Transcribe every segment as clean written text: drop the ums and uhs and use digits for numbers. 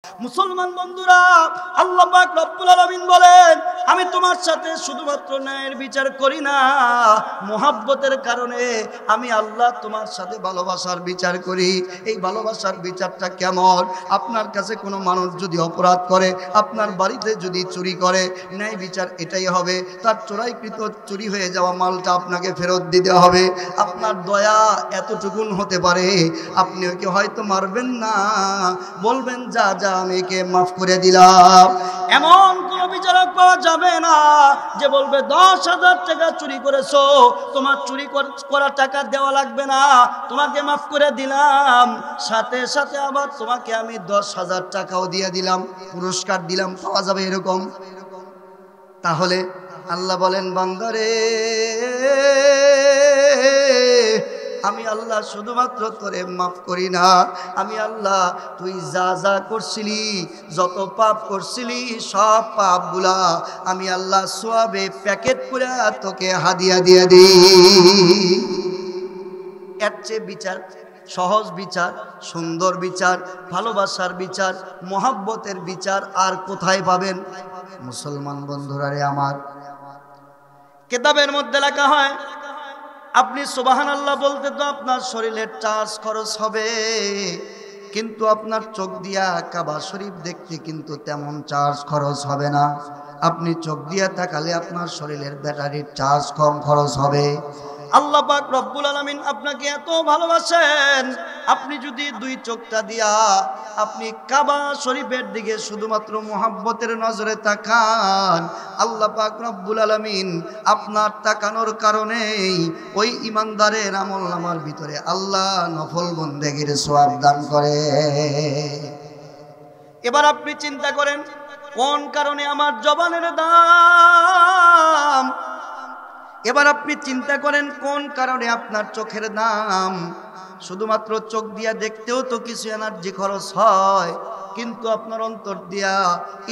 মুসলমান বন্ধুরা, আল্লাহ পাক রব্বুল আলামিন বলেন, আমি তোমার সাথে শুধুমাত্র ন্যায়ের বিচার করি না, মুহাব্বতের কারণে আমি আল্লাহ তোমার সাথে ভালোবাসার বিচার করি। এই ভালোবাসার বিচারটা কেমন? আপনার কাছে কোনো মানুষ যদি অপরাধ করে, আপনার বাড়িতে যদি চুরি করে, ন্যায় বিচার এটাই হবে, তার চোরাইকৃত চুরি হয়ে যাওয়া মালটা আপনাকে ফেরত দিতে হবে। আপনার দয়া এতটুকুন হতে পারে, আপনি ওকে হয়তো মারবেন না, বলবেন যা যা আমি একে মাফ করে দিলাম। এমন কোন বিচারক পাওয়া যাবে না যে বলবে 10,000 টাকা চুরি করেছো, তোমার চুরি করা টাকা দেওয়া লাগবে না, তোমাকে মাফ করে দিলাম, সাথে সাথে আবার তোমাকে আমি 10,000 টাকাও দিয়ে দিলাম, পুরস্কার দিলাম। পাওয়া যাবে এরকম? তাহলে আল্লাহ বলেন, বান্দারে আমি আল্লাহ শুধুমাত্র তোরে মাফ করি না, আমি আল্লাহ তুই যা যা করছিলি, যত পাপ করছিলি, সব পাপগুলা আমি আল্লাহ সওয়াবে প্যাকেট করে তোকে হাদিয়া দিয়ে দিই। এর চেয়ে বিচার, সহজ বিচার, সুন্দর বিচার, ভালোবাসার বিচার, মহব্বতের বিচার আর কোথায় পাবেন? মুসলমান বন্ধুরা রে আমার, কিতাবের মধ্যে লেখা হয়, আপনি সুবহানাল্লাহ বলতে তো আপনার শরীরের চার্জ খরচ হবে, কিন্তু আপনার চোখ দিয়া কাবা শরীফ দেখতে কিন্তু তেমন চার্জ খরচ হবে না। আপনি চোখ দিয়া তাকালে আপনার শরীরের ব্যাটারির চার্জ কম খরচ হবে। আল্লাহ পাক রব্বুল আলামিন আপনাকে এত ভালোবাসেন, আপনি যদি দুই চোখটা দিয়া আপনি কাবা শরীফের দিকে শুধুমাত্র মুহাব্বতের নজরে তাকান, আল্লাহ পাক রব্বুল আলামিন আপনার তাকানোর কারণেই ওই ইমানদারের আমলনামার ভিতরে আল্লাহ নফল বন্দেগীর সওয়াব দান করে। এবার আপনি চিন্তা করেন, কোন কারণে আমার জবানের দাম? এবার আপনি চিন্তা করেন, কোন কারণে আপনার চোখের দাম? শুধুমাত্র চোখ দিয়া দেখতেও তো কিছু এনার্জি খরচ হয়, কিন্তু আপনার অন্তর দিয়া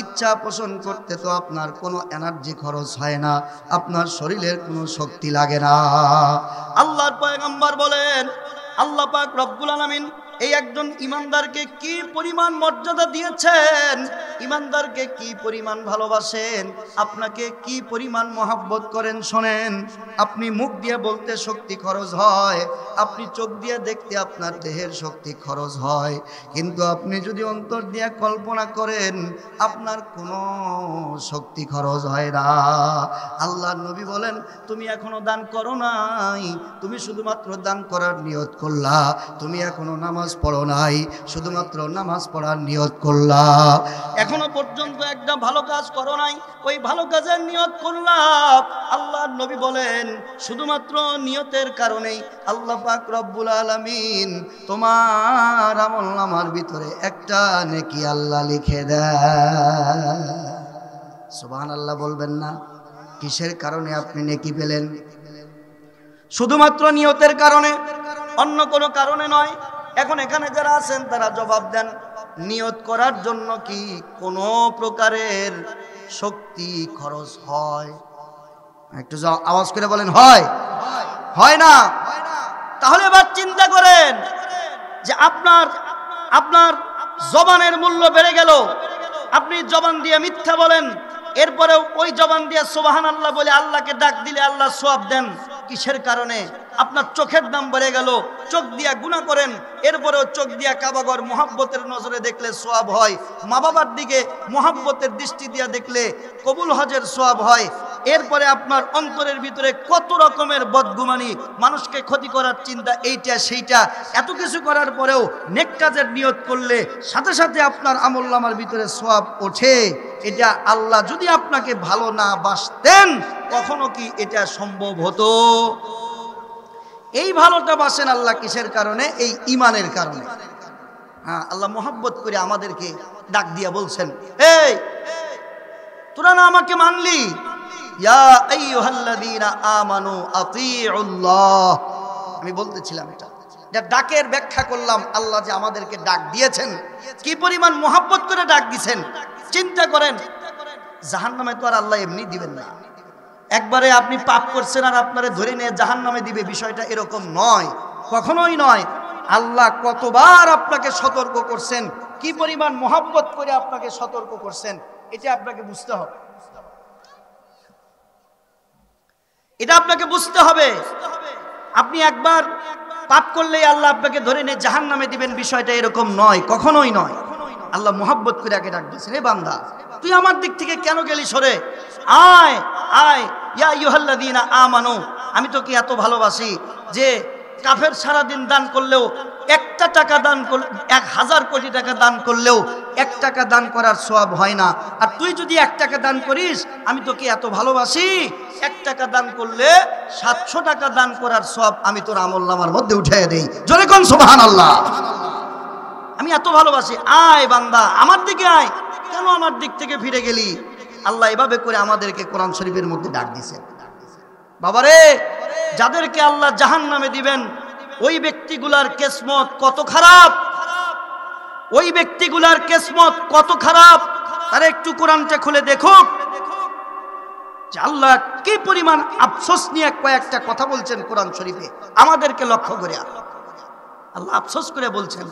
ইচ্ছা পোষণ করতে তো আপনার কোনো এনার্জি খরচ হয় না, আপনার শরীরের কোনো শক্তি লাগে না। আল্লাহর পয়গম্বর বলেন, আল্লাহ পাক রব্বুল আলামিন এই একজন ইমানদারকে কি পরিমাণ মর্যাদা দিয়েছেন, ইমানদারকে কি পরিমাণ ভালোবাসেন, আপনাকে কি পরিমাণ মহব্বত করেন শোনেন। আপনি মুখ দিয়ে বলতে শক্তি খরচ হয়, আপনি চোখ দিয়ে দেখতে আপনার দেহের শক্তি খরচ হয়, কিন্তু আপনি যদি অন্তর দিয়ে কল্পনা করেন আপনার কোনো শক্তি খরচ হয় না। আল্লাহর নবী বলেন, তুমি এখনো দান করো নাই, তুমি শুধুমাত্র দান করার নিয়ত করলা, তুমি এখনো নামাজ পড়ো নাই, শুধুমাত্র নামাজ পড়ার নিয়ত করলা, এখনো পর্যন্ত একটা ভালো কাজ করো নাই, ওই ভালো কাজের নিয়ত করলাম। আল্লাহর নবী বলেন, শুধুমাত্র নিয়তের কারণেই আল্লাহ পাক রব্বুল আলামিন তোমার আমলনামার ভিতরে একটা নেকি আল্লাহ লিখে দেয়। সুবহানাল্লাহ বলবেন না? কিসের কারণে আপনি নেকি পেলেন? শুধুমাত্র নিয়তের কারণে, অন্য কোনো কারণে নয়। এখন এখানে যারা আছেন তারা জবাব দেন, নিয়ত করার জন্য কি কোনো প্রকারের শক্তি খরচ হয়? একটু আওয়াজ করে বলেন, হয়? হয় না? তাহলে এবার চিন্তা করেন যে আপনার জবানের মূল্য বেড়ে গেল, আপনি জবান দিয়ে মিথ্যা বলেন, এরপরেও ওই জবান দিয়ে সুবহানাল্লাহ বলে আল্লাহকে ডাক দিলে আল্লাহ সওয়াব দেন। কিসের কারণে? আপনার চোখের দাম বেড়ে গেল, চোখ দিয়া গুনাহ করেন, এরপরেও চোখ দিয়া কাবাঘর মুহাব্বতের নজরে দেখলে সওয়াব হয়, মা বাবার দিকে মুহাব্বতের দৃষ্টি দিয়া দেখলে কবুল হজের সওয়াব হয়। এরপরে আপনার অন্তরের ভিতরে কত রকমের বদগুমানি, মানুষকে ক্ষতি করার চিন্তা, এইটা সেইটা, এত কিছু করার পরেও নেক কাজের নিয়ত করলে সাথে সাথে আপনার আমলনামার ভিতরে সওয়াব ওঠে। এটা আল্লাহ যদি আপনাকে ভালো না বাসতেন কখনো কি এটা সম্ভব হতো? এই ভালোটা বাসেন আল্লাহ কিসের কারণে? এই ঈমানের কারণে। হ্যাঁ, আল্লাহ মোহাব্বত করে আমাদেরকে ডাক দিয়া বলছেন, এই তোরা না আমাকে মানলি, ইয়া আইয়ুহাল্লাযীনা আমানু আতিউল্লাহ। আমি বলতেছিলাম এটা ডাকের ব্যাখ্যা করলাম, আল্লাহ যে আমাদেরকে ডাক দিয়েছেন, কি পরিমাণ মোহাব্বত করে ডাক দিয়েছেন চিন্তা করেন। জাহান্নামে তো আর আল্লাহ এমনি দিবেন না, একবারে আপনি পাপ করছেন আর আপনারে ধরে নিয়ে জাহান্নামে দিবে, বিষয়টা এরকম নয়, কখনোই নয়। আল্লাহ কতবার আপনাকে সতর্ক করছেন, কি পরিমাণ মহব্বত করে আপনাকে সতর্ক করছেন, এটা আপনাকে বুঝতে হবে। এটা আপনাকে বুঝতে হবে। আপনি একবার পাপ করলেই আল্লাহ আপনাকে ধরে নিয়ে জাহান্নামে দিবেন, বিষয়টা এরকম নয়, কখনোই নয়। আল্লাহ মোহাব্বত করে আগে ডাক দিয়েছেন, হে বান্দা তুই আমার দিক থেকে কেন গেলি সরে, আয় আয় ইয়া আইয়ুহাল্লাযীনা আমানু, আমি তোকে এত ভালোবাসি যে কাফের সারাদিন দান করলেও একটা টাকা দান করলে 1000 কোটি টাকা দান করলেও 1 টাকা দান করার সওয়াব হয় না। আর তুই যদি 1 টাকা দান করিস, আমি তোকে এত ভালোবাসি 1 টাকা দান করলে 700 টাকা দান করার সওয়াব আমি তোর আমলনামার মধ্যে উঠিয়ে দেই। জোরে কোন সুবহানাল্লাহ। আমি এত ভালোবাসি, আয় বান্দা আমার দিকে আয়, কেন আমার দিক থেকে ফিরে গেলি? আল্লাহ এভাবে করে আমাদেরকে কোরআন শরীফের মধ্যে ডাক দিয়েছেন। বাবারে, যাদেরকে আল্লাহ জাহান্নামে দিবেন ওই ব্যক্তিগুলার কিসমত কত খারাপ, ওই ব্যক্তিগুলার কিসমত কত খারাপ। তারা একটু কোরআনটা খুলে দেখুক যে আল্লাহ কি পরিমাণ আফসোস নিয়ে কয়েকটা কথা বলছেন কোরআন শরীফে আমাদেরকে লক্ষ্য করে। আল্লাহ আফসোস করে বলছেন,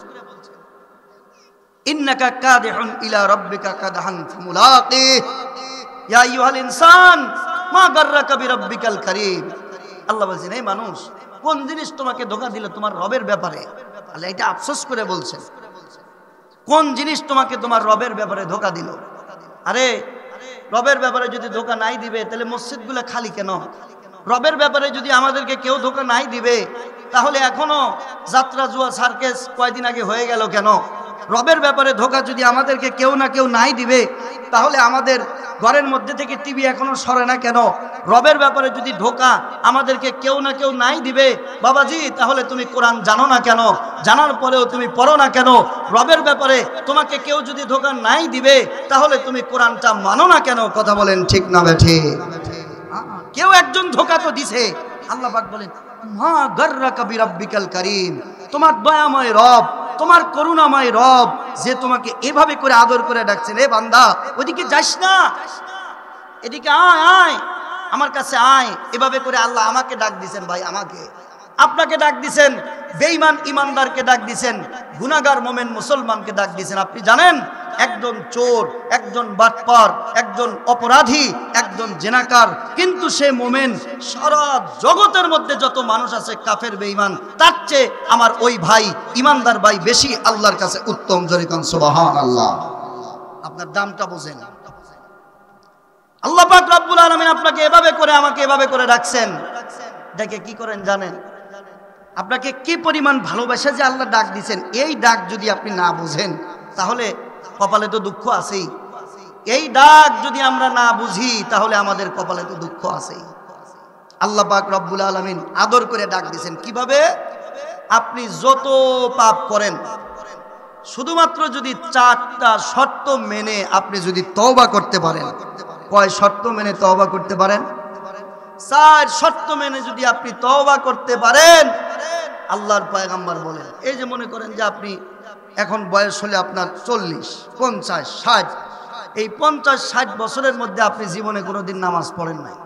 ইন্নাকা কাদিহুন ইলা রাব্বিকা কাদহান ফামুলাকিহ ইয়া আইয়ুহাল ইনসান মা গাররাকা বিরাব্বিকাল কারীম। আল্লাহ বলছেন, এই মানুষ, কোন জিনিস তোমাকে ধোঁকা দিল তোমার রবের ব্যাপারে? আল্লাহ এটা আফসোস করে বলছেন, কোন জিনিস তোমাকে তোমার রবের ব্যাপারে ধোঁকা দিল? আরে রবের ব্যাপারে যদি ধোঁকা নাই দিবে তাহলে মসজিদগুলো খালি কেন? রবের ব্যাপারে যদি আমাদেরকে কেউ ধোঁকা নাই দিবে তাহলে এখনো যাত্রা জুয়া সার্কেস কয়দিন আগে হয়ে গেল কেন? রবের ব্যাপারে ধোঁকা যদি আমাদেরকে কেউ না কেউ নাই দিবে তাহলে আমাদের ঘরের মধ্যে থেকে টিভি এখনো সরে না কেন? রবের ব্যাপারে যদি ধোঁকা আমাদেরকে কেউ না কেউ নাই দিবে বাবাজি, তাহলে তুমি কোরআন জানো না কেন? জানার পরেও তুমি পড়ো না কেন? রবের ব্যাপারে তোমাকে কেউ যদি ধোঁকা নাই দিবে তাহলে তুমি কোরআনটা মানো না কেন? কথা বলেন ঠিক না বেঠি? কেউ একজন ধোঁকা তো দিছে। আল্লাহ পাক বলেন, মা গাররাকা বিরাব্বিকাল কারীম, তোমার দয়াময় রব, তোমার করুণাময় রব যে তোমাকে এভাবে করে আদর করে ডাকছেন, এ বান্দা ওদিকে যাস না, এদিকে আয়, আয় আমার কাছে আয়। এভাবে করে আল্লাহ আমাকে ডাক দিছেন, ভাই আমাকে, আপনাকে ডাক দিছেন, বেঈমান ইমানদারকে ডাক দিছেন, গুনাহগার মুমিন মুসলমানকে ডাক দিছেন। আপনি জানেন একজন চোর, একজন বাটপার, একজন অপরাধী, একজন জেনাকার, কিন্তু সে মুমিন। সারা জগতের মধ্যে যত মানুষ আছে কাফের বেঈমান, তার চেয়ে আমার ওই ভাই ইমানদার ভাই বেশি আল্লাহর কাছে উত্তম। জোরে কোন সুবহানাল্লাহ। আপনার দামটা বোঝেন। আল্লাহ পাক রব্বুল আলামিন আপনাকে এভাবে করে আমাকে এভাবে করে ডাকছেন। ডেকে কি করেন জানেন? আপনাকে কি পরিমাণ ভালোবাসা যে আল্লাহ ডাক দিছেন, এই ডাক যদি আপনি না বুঝেন তাহলে কপালে তো দুঃখ আছেই। এই ডাক যদি আমরা না বুঝি তাহলে আমাদের কপালে তো দুঃখ আছেই। আল্লাহ পাক রব্বুল আলামিন আদর করে ডাক দিছেন কিভাবে? আপনি যত পাপ করেন, শুধুমাত্র যদি 4টা শর্ত মেনে আপনি যদি তওবা করতে পারেন। কয় শর্ত মেনে তওবা করতে পারেন? 4 শর্ত মেনে যদি আপনি তওবা করতে পারেন, আল্লাহর পয়গম্বর বলেন, এই যে মনে করেন যে আপনি এখন বয়স হলে আপনার 40, 50, 60, এই 50-60 বছরের মধ্যে আপনি জীবনে কোনোদিন নামাজ পড়েন নাই।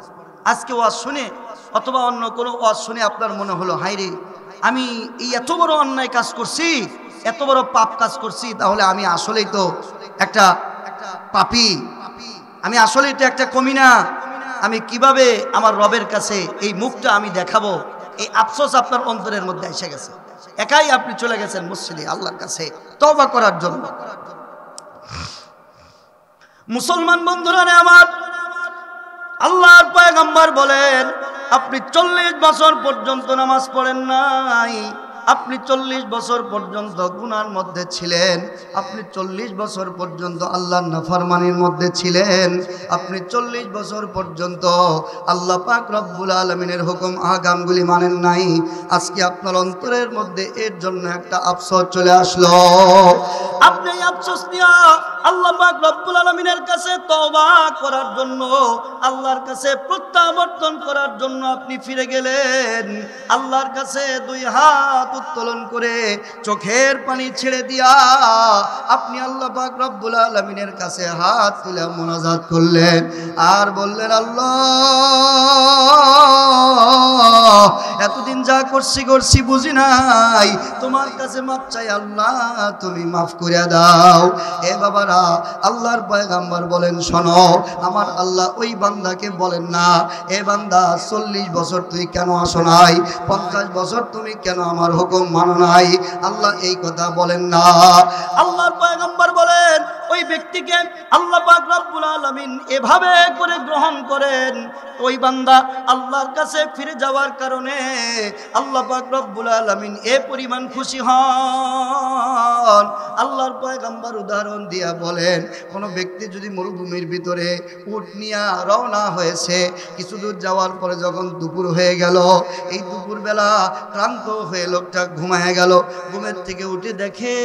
আজকে ওয়াজ শুনে অথবা অন্য কোনো ওয়াজ শুনে আপনার মনে হলো, হায়রে আমি এই এত বড় অন্যায় কাজ করছি, এত বড় পাপ কাজ করছি, তাহলে আমি আসলেই তো একটা পাপী, আমি আসলেই তো একটা কমিনা, আমি কিভাবে আমার রবের কাছে এই মুখটা আমি দেখাবো? এই আফসোস আপনার অন্তরের মধ্যে এসে গেছে। একাই আপনি চলে গেছেন মসজিদে আল্লাহর কাছে তওবা করার জন্য। মুসলমান বন্ধুরা আমার, আল্লাহর পয়গম্বর বলেন, আপনি 40 বছর পর্যন্ত নামাজ পড়েন নাই, আপনি 40 বছর পর্যন্ত গুনার মধ্যে ছিলেন, আপনি 40 বছর পর্যন্ত আল্লাহর নাফরমানির মধ্যে ছিলেন, আপনি 40 বছর পর্যন্ত আল্লাহ পাক রব্বুল আলামিনের হুকুম আহকামগুলি মানেন নাই। আজকে আপনার অন্তরের মধ্যে এর জন্য একটা আফসোস চলে আসলো। আপনি এই আফসোস নিয়ে আল্লাহ পাক রব্বুল আলামিনের কাছে তওবা করার জন্য, আল্লাহর কাছে প্রত্যাবর্তন করার জন্য আপনি ফিরে গেলেন। আল্লাহর কাছে 2 হাত উত্তোলন করে চোখের পানি ছেড়ে দিয়া আপনি আল্লাহ পাক রব্বুল আলামিনের কাছে হাত তুলে মুনাজাত করলেন আর বললেন, আল্লাহ এতদিন যা করছি বুঝি নাই, তোমার কাছে মাপ চাই আল্লাহ, তুমি মাফ করে দাও। এ বাবারা, আল্লাহর পয়গম্বর বলেন, শোনো, আমার আল্লাহ ওই বান্দাকে বলেন না, এ বান্দা 40 বছর তুই কেন আসো নাই, 50 বছর তুমি কেন আমার হুকুম মানো নাই, আল্লাহ এই কথা বলেন না। আল্লাহর পয়গম্বর বলেন, ওই ব্যক্তিকে আল্লাহ পাক রব্বুল আলামিন এভাবে করে গ্রহণ করেন, ওই বান্দা আল্লাহর কাছে ফিরে যাওয়ার কারণে আল্লাহ পাক রব্বুল আলামিন এ পরিমাণ খুশি হন। আল্লাহর পয়গম্বর উদাহরণ দিয়া বলেন, কোন ব্যক্তি যদি মরুভূমির ভিতরে উট নিয়ে রওনা হয়েছে, কিছু দূর যাওয়ার পরে যখন দুপুর হয়ে গেল, এই দুপুরবেলা ক্লান্ত হয়ে লোকটা ঘুমায় গেল, ঘুমের থেকে উঠে দেখে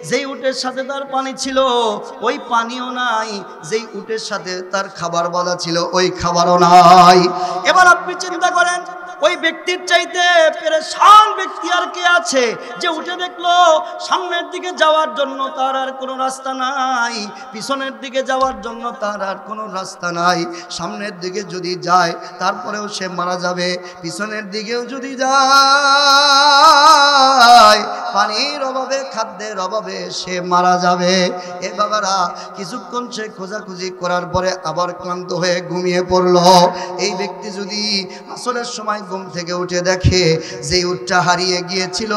যেই উটের সাথে তার পানি ছিল ওই পানিও নাই, যেই উটের সাথে তার খাবার বাঁধা ছিল ওই খাবারও নাই। এবার আপনি চিন্তা করেন, ওই ব্যক্তির চাইতে পেরেশান ব্যক্তি আর কে আছে, যে উঠে দেখলো সামনের দিকে যাওয়ার জন্য তার আর কোনো রাস্তা নাই, পিছনের দিকে যাওয়ার জন্য তার আর কোনো রাস্তা নাই, সামনের দিকে যদি যায় তারপরেও সে মারা যাবে, পিছনের দিকেও যদি যায় পানির অভাবে খাদ্যের অভাবে সে মারা যাবে। এ বাবারা, কিছুক্ষণ সে খোঁজাখুঁজি করার পরে আবার ক্লান্ত হয়ে ঘুমিয়ে পড়লো। এই ব্যক্তি যদি আসরের সময় ঘুম থেকে উঠে দেখে যে উটটা হারিয়ে গিয়েছিল,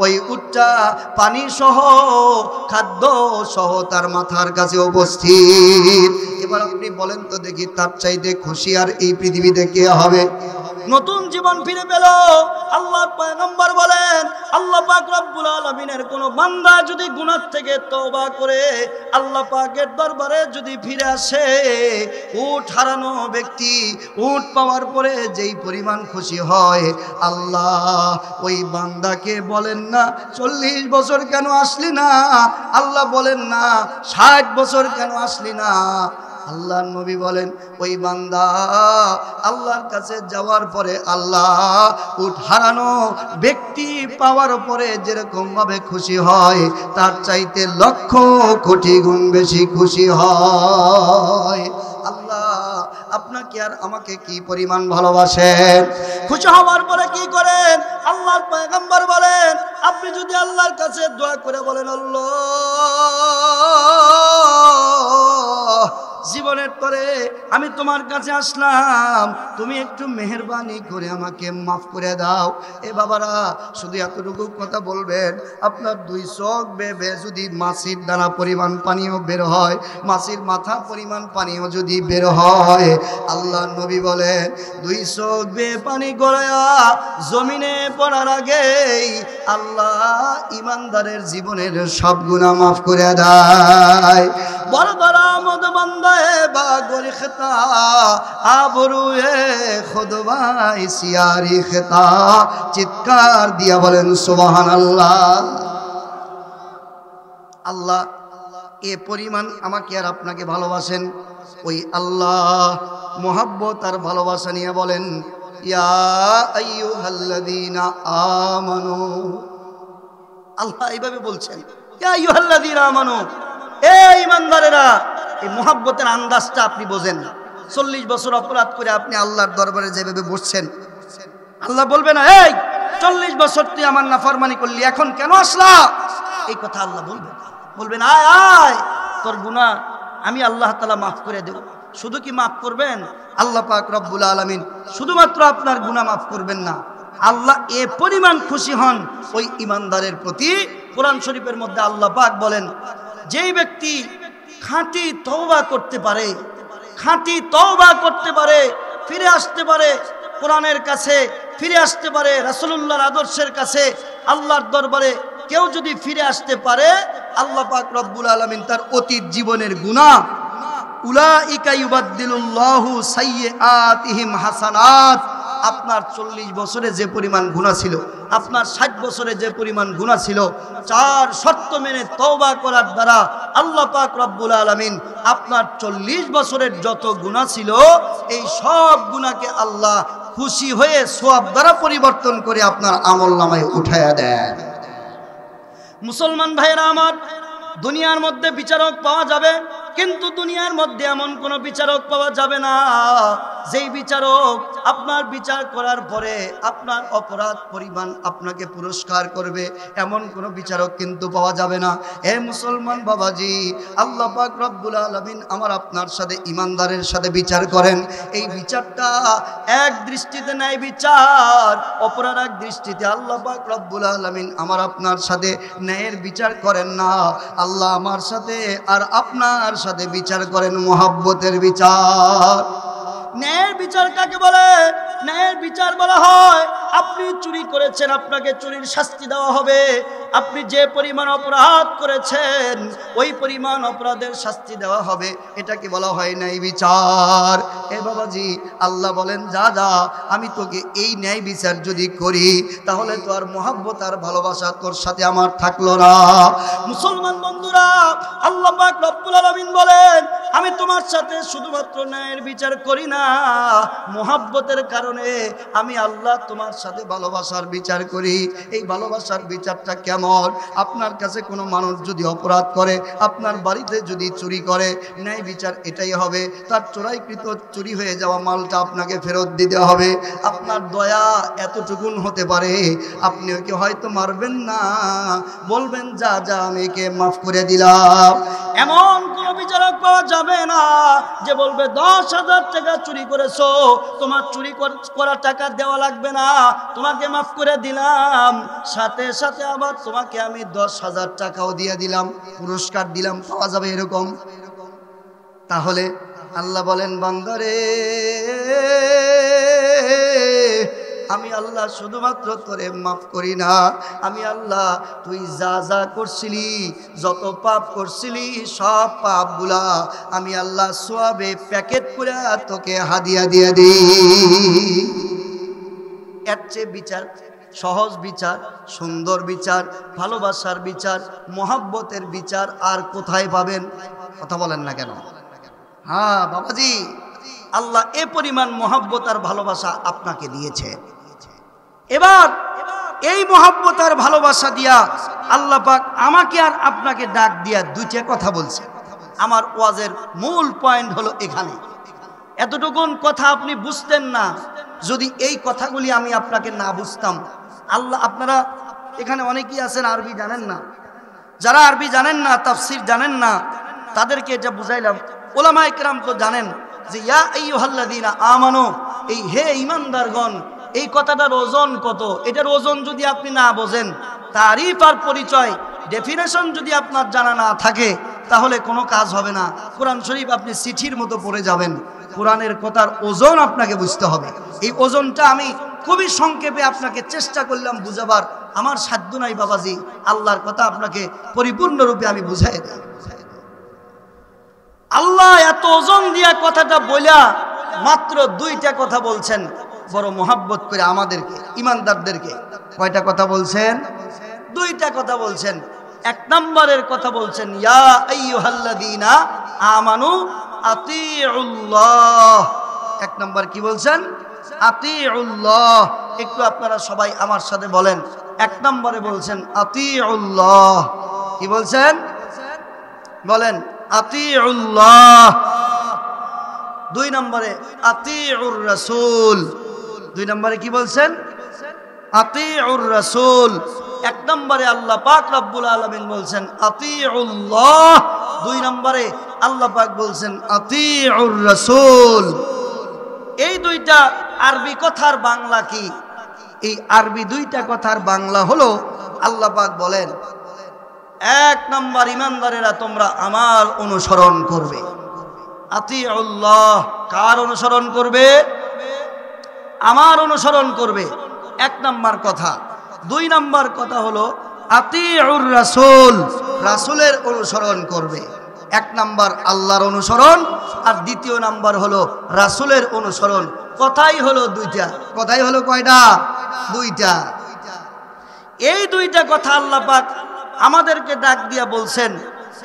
ওই উটটা পানি সহ খাদ্য সহ তার মাথার কাছে উপস্থিত। এবার আপনি বলেন তো দেখি, তার চাইতে খুশি আর এই পৃথিবীতে কে হবে? নতুন জীবন ফিরে পেল। আল্লাহর পয়গম্বর বলেন, আল্লাহ পাক রব্বুল আলামিনের কোন বান্দা যদি গুনাহ থেকে তওবা করে আল্লাহ পাকের দরবারে যদি ফিরে আসে, উট হারানো ব্যক্তি উট পাওয়ার পরে যেই পরিমাণ খুশি হয়, আল্লাহ ওই বান্দাকে বলেন না 40 বছর কেন আসলি না, আল্লাহ বলেন না 60 বছর কেন আসলি না। আল্লাহর নবী বলেন, ওই বান্দা আল্লাহর কাছে যাওয়ার পরে আল্লাহ উট হারানো ব্যক্তি পাওয়ার পরে যেরকম ভাবে খুশি হয়, তার চাইতে লক্ষ কোটি গুণ বেশি খুশি হয়। আল্লাহ আপনাকে আর আমাকে কি পরিমাণ ভালোবাসেন। খুশি হওয়ার পরে কি করেন? আল্লাহর পয়গম্বর বলেন, আপনি যদি আল্লাহর কাছে দোয়া করে বলেন, আল্লাহ জীবনের পরে আমি তোমার কাছে আসলাম, তুমি একটু মেহেরবানি করে আমাকে মাফ করে দাও। এ বাবারা, শুধু এতটুকু কথা বলবেন, আপনার 2 চোখ বেয়ে যদি মাছির দানা পরিমাণ পানিও বের হয়, মাছির মাথা পরিমাণ পানিও যদি বের হয়, আল্লাহ নবী বলেন 2 চোখ বেয়ে পানি গড়ায়া জমিনে পড়ার আগেই আল্লাহ ইমানদারের জীবনের সব গুনাহ মাফ করে দেয়। বড় দরামদ বান্দায়ে বাগরি খিতা আবরুয়ে খুদবাই সিয়ারি খিতা, চিৎকার দিয়া বলেন সুবহানাল্লাহ। আল্লাহ এ পরিমাণ আমাকে আর আপনাকে ভালোবাসেন। ওই আল্লাহ মোহাব্বত আর ভালোবাসা নিয়ে বলেন, ইয়া আইয়ুহাল্লাযীনা আমানু। আল্লাহ এইভাবে বলছেন, ইয়া আইয়ুহাল্লাযীনা আমানু, এই ইমানদারেরা। এই মোহাব্বতের আন্দাজটা আপনি বোঝেন না। 40 বছর অপরাধ করে আপনি আল্লাহর দরবারে যেভাবে বসছেন, আল্লাহ বলবে না, এই 40 বছর তুই আমার নাফরমানি করলি, এখন কেন আসলা? এই কথা আল্লাহ বলবেন, আয় আয়, তোর গুনাহ আমি আল্লাহ তাআলা মাফ করে দেব। শুধু কি মাফ করবেন? আল্লাহ পাক রব্বুল আলামিন শুধুমাত্র আপনার গুনাহ মাফ করবেন না, আল্লাহ এ পরিমাণ খুশি হন ওই ইমানদারের প্রতি। কোরআন শরীফের মধ্যে আল্লাহ পাক বলেন, যেই ব্যক্তি খাঁটি তওবা করতে পারে, খাঁটি তওবা করতে পারে, ফিরে আসতে পারে কোরআনের কাছে, ফিরে আসতে পারে রাসূলুল্লাহর আদর্শের কাছে, আল্লাহর দরবারে কেউ যদি ফিরে আসতে পারে, আল্লাহ পাক রব্বুল আলামিন তার অতীত জীবনের গুনাহ, উলাইকা ইউবাদদিলুল্লাহু সাইয়্যাতিহিম হাসানাত, আপনার 40 বছরে যে পরিমাণ গুনাহ ছিল, আপনার 60 বছরে যে পরিমাণ গুনাহ ছিল, 4 শর্ত মেনে তওবা করার দ্বারা আল্লাহ পাক রব্বুল আলামিন আপনার 40 বছরের যত গুনাহ ছিল, এই সব গুনাহকে আল্লাহ খুশি হয়ে সওয়াব দ্বারা পরিবর্তন করে আপনার আমলনামায় উঠায়া দেন। মুসলমান ভাইয়েরা আমার, দুনিয়ার মধ্যে বিচারক পাওয়া যাবে, কিন্তু দুনিয়ার মধ্যে এমন কোন বিচারক পাওয়া যাবে না যেই বিচারক আপনার বিচার করার পরে আপনার অপরাধ পরিমাণ আপনাকে পুরস্কার করবে, এমন কোন বিচারক কিন্তু পাওয়া যাবে না। হে মুসলমান বাবাজি, আল্লাহ পাক রব্বুল আলামিন আমার আপনার সাথে ইমানদারের সাথে বিচার করেন। এই বিচারটা এক দৃষ্টিতে ন্যায় বিচার, অপর এক দৃষ্টিতে আল্লাহ পাক রব্বুল আলামিন আমার আপনার সাথে ন্যায়ের বিচার করেন না। আল্লাহ আমার সাথে আর আপনার সাথে বিচার করেন মুহাব্বতের বিচার। ন্যায়ের বিচার কাকে বলে? ন্যায়ের বিচার বলা হয় আপনি চুরি করেছেন, আপনাকে চুরির শাস্তি দেওয়া হবে। আপনি যে পরিমাণ অপরাধ করেছেন ওই পরিমাণ অপরাধের শাস্তি দেওয়া হবে, এটাকে বলা হয় ন্যায় বিচার। এ বাবাজি, আল্লাহ বলেন যা যা, আমি তোকে এই ন্যায় বিচার যদি করি তাহলে তো আর মহব্বত আর ভালোবাসা তোর সাথে আমার থাকলো না। মুসলমান বন্ধুরা, আল্লাহ পাক রব্বুল আলামিন বলেন আমি তোমার সাথে শুধুমাত্র ন্যায়ের বিচার করি না, মহব্বতের কারণে আমি আল্লাহ তোমার সাথে ভালোবাসার বিচার করি। এই ভালোবাসার বিচারটা কেমন? আপনার কাছে কোনো মানুষ যদি অপরাধ করে, আপনার বাড়িতে যদি চুরি করে, ন্যায় বিচার এটাই হবে তার চোরাইকৃত চুরি হয়ে যাওয়া মালটা আপনাকে ফেরত দিতে হবে। আপনার দয়া এতটুকুন হতে পারে, আপনি ওকে হয়তো মারবেন না, বলবেন যা যা আমি একে মাফ করে দিলাম। এমন কোনো বিচারক পাওয়া যাবে না যে বলবে 10,000 টাকা চুরি করেছো, তোমার চুরি করা টাকা দেওয়া লাগবে না, তোমাকে মাফ করে দিলাম, সাথে সাথে আবার তোমাকে আমি 10,000 টাকাও দিয়ে দিলাম, পুরস্কার দিলাম। পাওয়া যাবে এরকম? তাহলে আল্লাহ বলেন বান্দারে, আমি আল্লাহ শুধুমাত্র তোরে মাফ করি না, আমি আল্লাহ তুই যা যা করছিলি, যত পাপ করছিলি সব পাপগুলা আমি আল্লাহ সওয়াবে প্যাকেট করে তোকে হাদিয়া দিয়ে দিই। এর চেয়ে বিচার, সহজ বিচার, সুন্দর বিচার, ভালোবাসার বিচার, মহব্বতের বিচার আর কোথায় পাবেন? কথা বলেন না কেন? হ্যাঁ বাবাজি, আল্লাহ এ পরিমাণ মহব্বত আর ভালোবাসা আপনাকে দিয়েছে। এবার এই মহব্বত আর ভালোবাসা দিয়া আল্লাহ পাক আমাকে আর আপনাকে ডাক দিয়া দুইটা কথা বলছে। আমার ওয়াজের মূল পয়েন্ট হলো এখানে। এতটুকুন কথা আপনি বুঝতেন না যদি এই কথাগুলি আমি আপনাকে না বুঝতাম। আল্লাহ, আপনারা এখানে অনেকেই আছেন আরবি জানেন না, যারা আরবি জানেন না, তাফসীর জানেন না, তাদেরকে এটা বুঝাইলাম। ওলামায়ে কেরাম তো জানেন যে ইয়া আইয়ুহাল্লাযীনা আমানু, এই হে ঈমানদারগণ, এই কথাটার ওজন কত। এটার ওজন যদি আপনি না বোঝেন, তারিফ আর পরিচয় ডেফিনেশন যদি আপনার জানা না থাকে, তাহলে কোনো কাজ হবে না। কোরআন শরীফ আপনি চিঠির মতো পড়ে যাবেন। কোরআনের কথার ওজন আপনাকে বুঝতে হবে। এই ওজনটা আমি খুবই সংক্ষেপে আপনাকে চেষ্টা করলাম বুঝাবার, আমার সাধ্য নাই বাবাজি। আল্লাহর কথা আপনাকে পরিপূর্ণরূপে আমি বুঝাই দেই। আল্লাহ এত ওজন দিয়া কথাটা বইলা মাত্র দুইটা কথা বলছেন, বড় মোহাব্বত করে আমাদেরকে, ইমানদারদেরকে। কয়টা কথা বলছেন? দুইটা কথা বলছেন। এক নম্বরের কথা বলছেন ইয়া আইয়ুহাল্লাযীনা আমানু আতিউল্লাহ। এক নম্বর কি বলছেন? আতিউল্লাহ। একটু আপনারা সবাই আমার সাথে বলেন। এক নম্বরে বলছেন আতিউল্লাহ। কি বলছেন? বলেন আতিউল্লাহ। দুই নম্বরে আতিউর রাসূল। দুই নম্বরে কি বলছেন? আতিউর রাসূল। এক নম্বরে আল্লাহ পাক রব্বুল আলামিন বলছেন আতিউল্লাহ, দুই নম্বরে আল্লাহ পাক বলছেন আতিউর রাসূল। এই দুইটা আরবি কথার বাংলা কি? এই আরবি দুইটা কথার বাংলা হলো, আল্লাহ পাক বলেন এক নম্বর, ইমানদারেরা তোমরা আমার অনুসরণ করবে। আতিউল্লাহ, কার অনুসরণ করবে? আমার অনুসরণ করবে, এক নম্বর কথা। দুই নম্বর কথা হলো আতিউর রাসূল, রাসূলের অনুসরণ করবে। এক নম্বর আল্লাহর অনুসরণ, আর দ্বিতীয় নাম্বার হলো রাসূলের অনুসরণ। কথাই হলো দুইটা। কথাই হলো কয়টা? দুইটা। এই দুইটা কথা আল্লাহ পাক আমাদেরকে ডাক দিয়া বলছেন।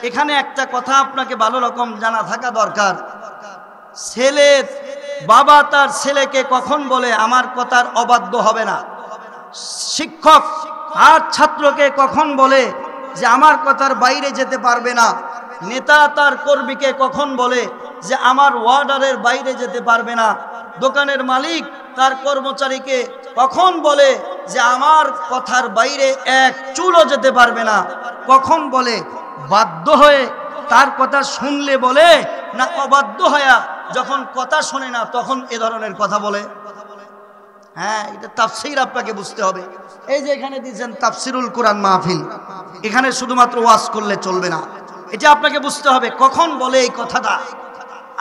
এখানে একটা কথা আপনাকে ভালো রকম জানা থাকা দরকার। ছেলে, বাবা তার ছেলেকে কখন বলে আমার কথার অবাধ্য হবে না? শিক্ষক আর ছাত্রকে কখন বলে যে আমার কথার বাইরে যেতে পারবে না? নেতা তার কর্মীকে কখন বলে যে আমার ওয়ার্ডারের বাইরে যেতে পারবে না, দোকানের মালিক তার কর্মচারীকে কখন বলে যে আমার কথার বাইরে এক চুলও যেতে পারবে না, কখন বলে বাধ্য হয়ে তার কথা শুনলে বলে, না অবাধ্য হয়ে যখন কথা শোনে না তখন এ ধরনের কথা বলে? হ্যাঁ, এটা তাফসীর আপনাকে বুঝতে হবে। এই যে এখানে দিয়েছেন তাফসিরুল কোরআন মাহফিল, এখানে শুধুমাত্র ওয়াজ করলে চলবে না, এটা আপনাকে বুঝতে হবে কখন বলে এই কথাটা।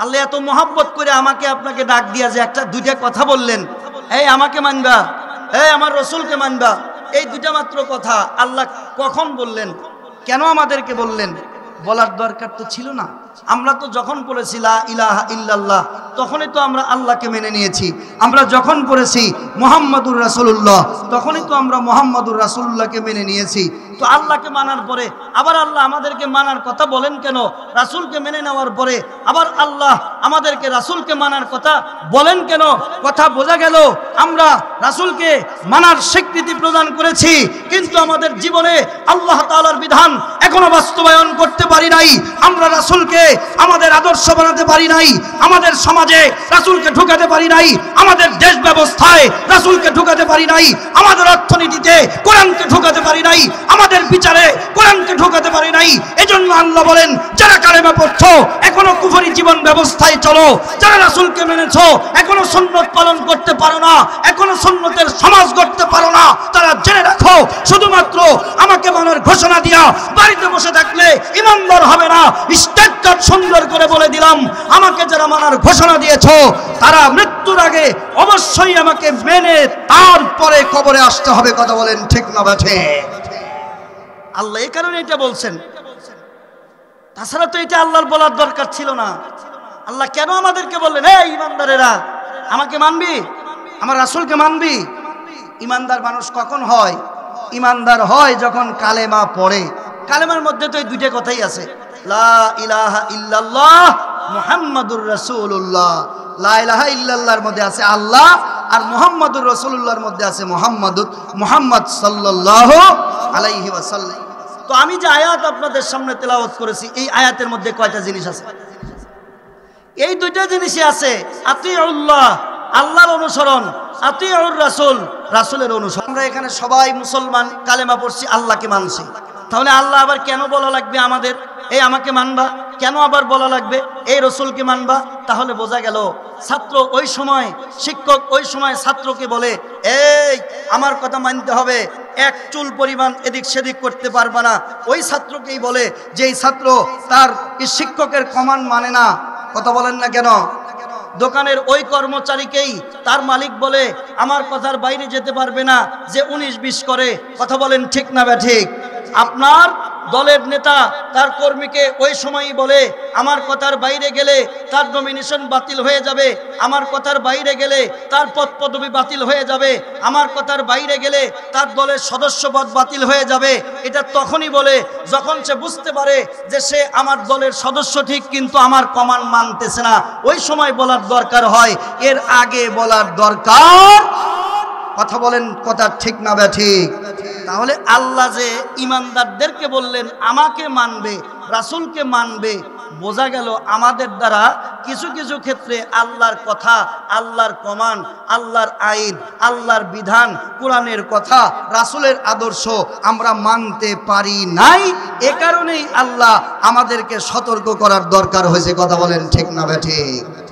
আল্লাহ এত মহব্বত করে আমাকে আপনাকে ডাক দিয়া যে একটা দুইটা কথা বললেন, এই আমাকে মানবা, এই আমার রসুলকে মানবা, এই দুইটা মাত্র কথা আল্লাহ কখন বললেন, কেন আমাদেরকে বললেন? বলার দরকার তো ছিল না। আমরা তো যখন পড়েছি লা ইলাহা ইল্লাল্লাহ তখনই তো আমরা আল্লাহকে মেনে নিয়েছি। আমরা যখন পড়েছি মুহাম্মাদুর রাসূলুল্লাহ তখনই তো আমরা মুহাম্মাদুর রাসূলুল্লাহকে মেনে নিয়েছি। তো আল্লাহকে মানার পরে আবার আল্লাহ আমাদেরকে মানার কথা বলেন কেন? রাসূলকে মেনে নেওয়ার পরে আবার আল্লাহ আমাদেরকে রাসূলকে মানার কথা বলেন কেন? কথা বোঝা গেল আমরা রাসূলকে মানার স্বীকৃতি প্রদান করেছি, কিন্তু আমাদের জীবনে আল্লাহ তাআলার বিধান এখনো বাস্তবায়ন করতে পারি নাই। আমরা রাসূলকে আমাদের আদর্শ বানাতে পারি নাই, আমাদের সমাজে রাসূলকে ঢুকাতে পারি নাই, আমাদের দেশ ব্যবস্থায় রাসূলকে ঢুকাতে পারি নাই, আমাদের অর্থনীতিতে কোরআনকে ঢুকাতে পারি নাই, আমাদের বিচারে কোরআনকে ঢুকাতে পারি নাই। এজন্য আল্লাহ বলেন, যারা কালেমা পড়ছো এখনো কুফরি জীবন ব্যবস্থায় চলো, যারা রাসূলকে মেনেছো এখনো সুন্নাত পালন করতে পারো না, এখনো সুন্নতের সমাজ গড়তে পারো না, তারা জেনে রাখো শুধুমাত্র আমাকে মানার ঘোষণা দিয়া বাড়িতে বসে থাকলে ইমানদার হবে না। স্টেট কার্ড সুন্দর করে বলে দিলাম, আমাকে যারা মানার ঘোষণা দিয়েছো তারা মৃত্যুর আগে অবশ্যই আমাকে মেনে তারপরে কবরে আসতে হবে। কথা বলেন ঠিক না বেঠে? আল্লাহ এই কারণে এটা বলছেন, তাছাড়া তো এটা আল্লাহর বলার দরকার ছিল না। আল্লাহ কেন আমাদেরকে বললেন, এই ইমানদারেরা আমাকে মানবি, আমার রাসূলকে মানবি? ইমানদার মানুষ কখন হয়? ইমানদার হয় যখন কালেমা পড়ে। কালেমার মধ্যে তো এই দুইটা কথাই আছে, লা ইলাহা ইল্লাল্লাহ মুহাম্মাদুর রাসূলুল্লাহ। লা ইলাহা ইল্লাল্লাহর মধ্যে আছে আল্লাহ, আর মুহাম্মাদুর রাসূলুল্লাহর মধ্যে আছে মুহাম্মদ সাল্লাল্লাহু আলাইহি ওয়াসাল্লাম। তো আমি যে আয়াত আপনাদের সামনে তেলাওয়াত করেছি, এই আয়াতের মধ্যে কয়টা জিনিস আছে? এই দুইটা জিনিসই আছে, আতিউল্লাহ আল্লাহর অনুসরণ, আতিউর রাসূল রাসূলের অনুসরণ। আমরা এখানে সবাই মুসলমান, কালেমা পড়ছি, আল্লাহকে মানছি, তাহলে আল্লাহ আবার কেন বলা লাগবে আমাদের এই আমাকে মানবা? কেন আবার বলা লাগবে এই রসুলকে মানবা? তাহলে বোঝা গেল ছাত্র ওই সময়, শিক্ষক ওই সময় ছাত্রকে বলে, এই আমার কথা মানতে হবে, এক চুল পরিমাণ এদিক সেদিক করতে পারবে না। ওই ছাত্রকেই বলে যে এই ছাত্র তার শিক্ষকের কমান্ড মানে না। কথা বলেন না কেন? দোকানের ওই কর্মচারীকেই তার মালিক বলে আমার কথার বাইরে যেতে পারবে না, যে 19-20 করে। কথা বলেন ঠিক না বে ঠিক? আপনার দলের নেতা তার কর্মীকে ওই সময়ই বলে আমার কথার বাইরে গেলে তার নমিনেশন বাতিল হয়ে যাবে, আমার কথার বাইরে গেলে তার পদ পদবি বাতিল হয়ে যাবে, আমার কথার বাইরে গেলে তার দলের সদস্যপদ বাতিল হয়ে যাবে। এটা তখনই বলে যখন সে বুঝতে পারে যে সে আমার দলের সদস্য ঠিক, কিন্তু আমার কমান্ড মানতেছে না। ওই সময় বলার দরকার হয়, এর আগে বলার দরকার। কথা বলেন, কথা ঠিক না বে ঠিক? তাহলে আল্লাহ যে ইমানদারদেরকে বললেন আমাকে মানবে, রাসূলকে মানবে, বোঝা গেল আমাদের দ্বারা কিছু কিছু ক্ষেত্রে আল্লাহর কথা, আল্লাহর কমান্ড, আল্লাহর আইন, আল্লাহর বিধান, কোরআনের কথা, রাসূলের আদর্শ আমরা মানতে পারি নাই। এ কারণেই আল্লাহ আমাদেরকে সতর্ক করার দরকার হয়েছে। কথা বলেন ঠিক না বে ঠিক?